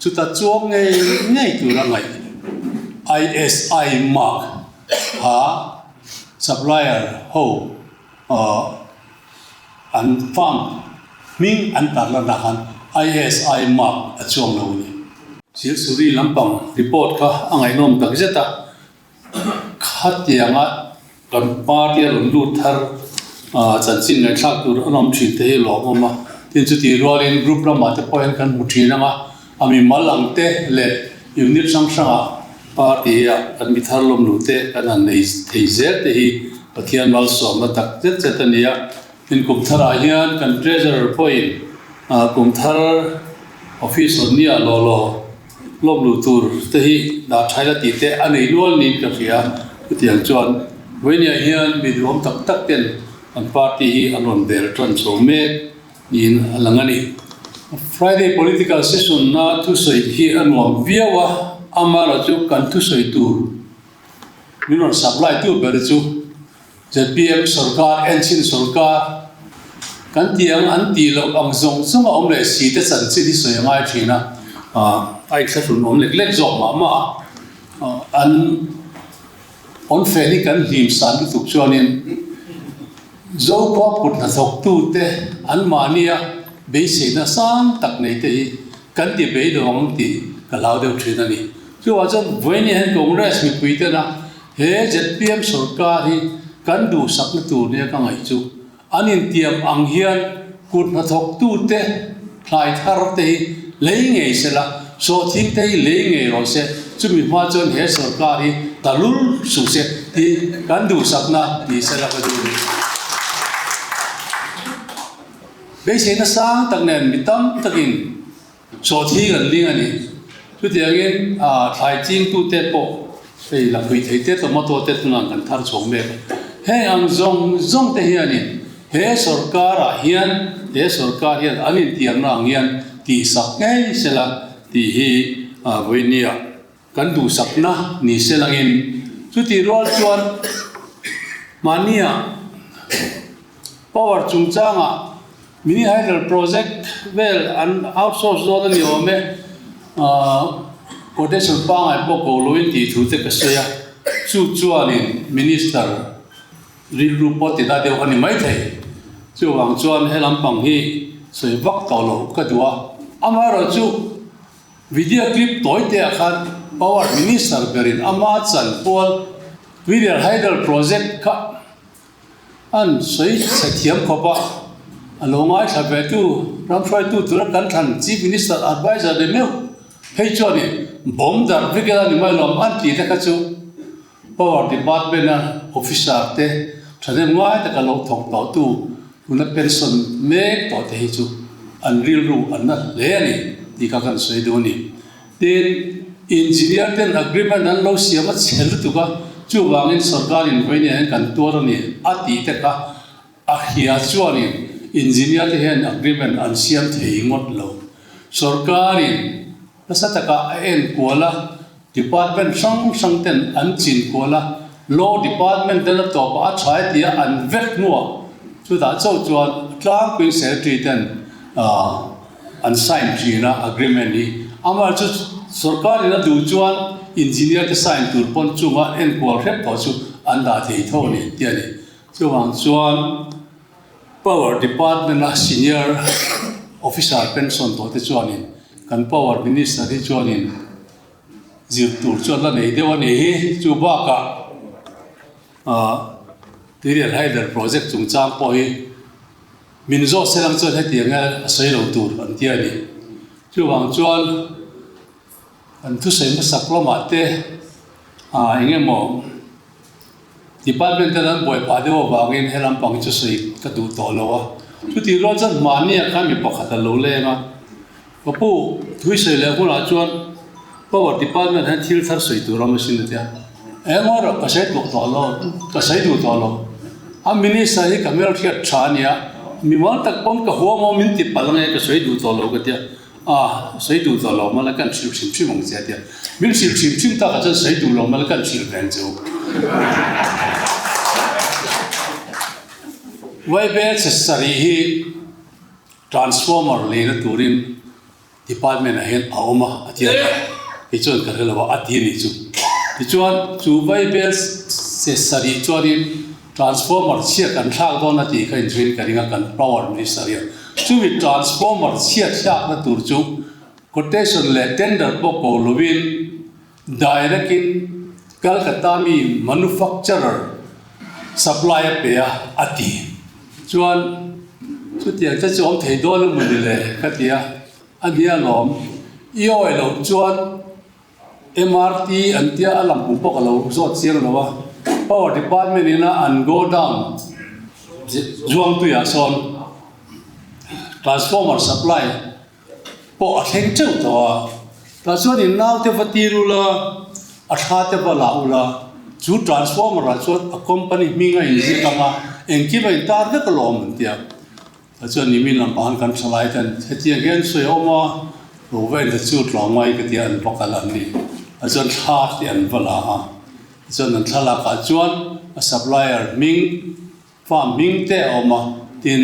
chút ta chuông ngay từ ra ngày ISI mark supplier ho an farm min an tar la han ISI mark a chuang lo ni sil suri lampang report kha angai nom tak zeta khatianga kan party lum lut thar chan chin ngai thak tur anom thi te lo ma tin chu ti rolling group ra ma te point kan muthi na ma ami malang te le unit sang sanga party ya kan mi thar lom lu te kan an nei thei zer te hi pathian mal so ma tak jet chetania in kum thara hian kan treasurer point kum thar office on nia lo lom lu tur te hi da thaila ti te anei lol ni ka fia tiang chuan venia hian mi duam tak tak ten an party hi anon der tran so me in alangani Friday political session na tu soi hi anwam viawa amara chu kan tu soi tu minon supply tu ber chu ZPM sarkar enchin sarkar kan tiang an ti lo ang zong zong om le si te chan chi di soi ngai thina ai sa sun om lek lek zong ma an on feli kan lim san tu chuanin zo ko put na thok tu te an mania be se na sang tak nei te kan ti be dong ti ka lao deu thina ni chu wa chan voini han congress mi pui te na he ZPM sarkar hi kan du sak na tu ne ka ngai chu anin tiam ang hian kut na thok tu te thlai thar te lei ngei se la so thing te lei ngei ro se chu mi ma chon he sarkar hi talul su se ti kan du sak na ti se la ka du be se na sang tak nen mi tam takin so thi gan ling ani chu ti again thai ching tu te po ei la pui thei te to ma to te tunan kan thar chong me he ang zong te hi ani he sarkar a hian anin tiang na hian ti sak ngai se la ti hi voinia kan du sak na ni se langin chu ti rol chuan mania power chungchanga mini hydro project well an outsource do ni ome quotation pa ngai po ko loin ti thu te ka seya chu chuanin minister ril ru po ti da de ani mai thei chu wang chuan helam pang hi soi vak to lo ka duwa amaro chu video clip toy te khan power minister berin ama chan pol video hydro project ka an soi sathiam khopa alongai sabe tu ramfai tu tur kan than chief minister advisor de meu hei choni bom dar vigela ni mai lom an ti ta ka chu power department na officer te thane ngai ta ka lo thok to tu una pension me to te hi chu an real ru an na le ani ti ka kan soi do ni ten engineer ten agreement an lo siama chhel tu ka chu wangin sarkar in voini han kan tor ni ati te ka a hia chuani engineer te hen agreement an siam thei ngot lo sarkarin pasataka en kola department sang ten an chin kola law department ten to pa chai tia an vek nuwa chu da chau chuan tlang ping secretary ten an sign china agreement ni amar chu sarkar ina du chuan engineer te sign tur pon chunga en kwal rep to chu an da thei tho ni tia ni chu wang chuan power department na senior officer pension to te chuanin kan power minister te chuanin zir tur chuan la nei dewa nei hi chu ba ka Tirian Hydro project chung chang po hi minzo selang chuan he tianga sei lo tur an tia ni chu wang chuan an thu sei ma sak lo ma te engemo department an boy pa de wa wangin helam pang chu sei ka du to lo wa chu ti ro chan mania ka mi pakhat lo le nga ko pu thui sei le ko la chuan power department han thil thar sei tu ram sin tia engor ka sei tu to lo ka sei du to lo a minister hi kamel thia thania mi wal tak pon ka ho mo min ti palange ka sei du to lo ka tia sei du to lo ma la kan chim chim chim mong tia tia min chim chim chim ta ka chan sei du lo ma la kan chim ren chu wai be sari hi transformer le na turin department a hen aoma atia ki chon ka helawa ati ni chu ti chuan chu vai bel se sari chuanin transformer chia kan thak don ati khain trin karinga kan power minister ya chu wi transformer chia thak na tur chu quotation le tender boko lovin direct in Calcutta mi manufacturer supplier pe ati chuan chu tiang cha chom thei do lu mu le ka tia ania lom ioi lo chuan MRT antia alam pu pok lo zo chiang lo wa power department ina an go down zuang tu ya son transformer supply po a theng cheu to ta chuan in nau te vati ru la a tha te ba la ula chu transformer a chuan a company minga in ji kama engki bai tar de ka lom tia ta chuan ni min lam pan kan salai tan hetia gen soi oma ro ven de chu tlomai ka tia an pokal an ni a chuan tha ti an vala ha chuan an thala ka chuan a supplier ming farm ming te oma tin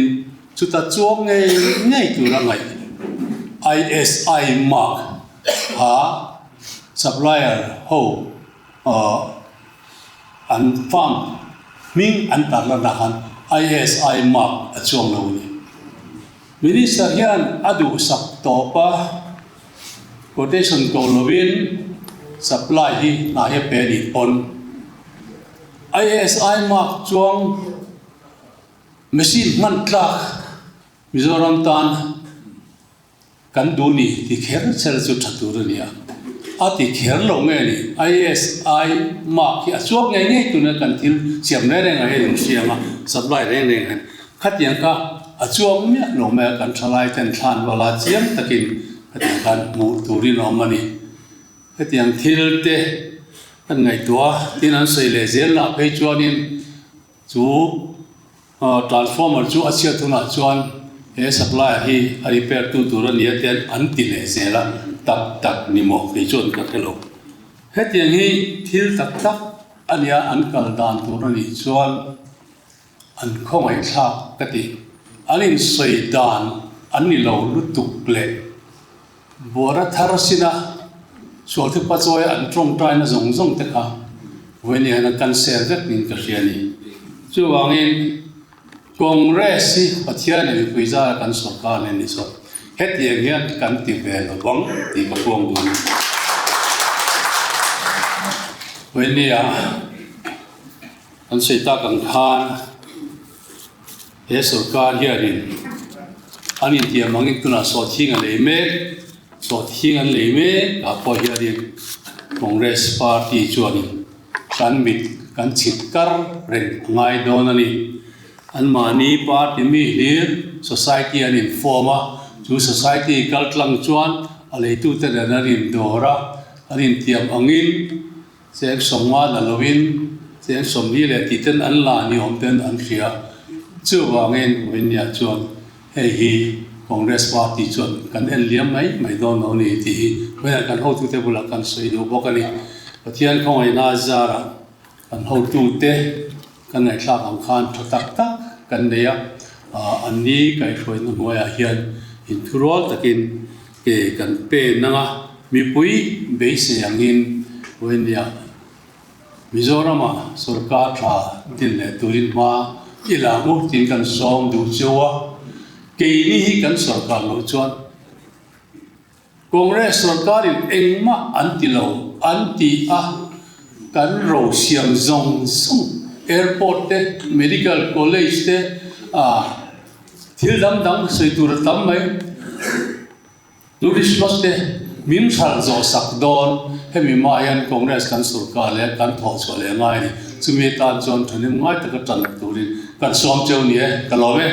chu ta chuang ngei tu ra ngai ISI mark ha supplier ho an farm ming an tar la han ISI mark a chuang lo ni minister hian adu sak to pa quotation ko lovin supply hi na he pe ni on ISI mark chuang machine man tlak Mizoram tan kan du ni ti kher chel chu thatu ria ati kher lo nge ni ISI mark hi achuak nge nge tu na kan thil siam ne re ngai rin siama supply re ne khat yang ka achuak me lo me kan thalai ten than wala chiam takin khat kan mu turi no mani khat yang thil te kan ngai tua tin an sei le zel la pe chuanin chu transformer chu asia thuna chuan he supply hi a repair tu turan ya ten anti le zela tak tak ni mo ke chon ka khelo hetiang hi thil tak tak ania an kal dan turan ni chuan an khomai tha kati anin soi dan ani lo lutuk ple bora tharasina solthi pachoi an trong trai na zong zong te kha weni ana kan ser vek nin ka hiani chuwangin Congress hi pathian ni puiza kan sarkar ni so hetiang hian kan ti vel bang ti ka pong du weni a an sei ta kan khan he sarkar hianin anin ti mangin tuna so thinga le me so thinga le me ka po hianin Congress party chuani kan mit kan chitkar ren ngai donani an mani party mi here society an informa chu society kaltlang chuan ale tu te na rin dora anin tiam angin sek somwa na lovin sek somni le titen an la ni homten an khia chu wangin winya chuan hei hi Congress party chuan kan en liam mai don no ni ti wen kan ho tu te bula kan soi do bokani pathian khoi na zara kan ho tu te kan ngai thla ang khan thotak tak kan neya anni kai khoi na moya hian in thurol takin ke kan pe nanga mi pui be se angin wenia Mizorama sarkar tha tin le turin ma ila mu tin kan som du chowa ke ni hi kan sarkar lo chuan Congress sarkar in engma anti lo anti a kan ro siam zong sung airport te medical college te thil dam dam sei tur tam mai tourist bus te min thal zo sak don hemi ma yan Congress kan sarkar le kan tho cho le ngai ni chumi tan chon thani ngai ta ka tan turin kan som cheu ni ka lo ve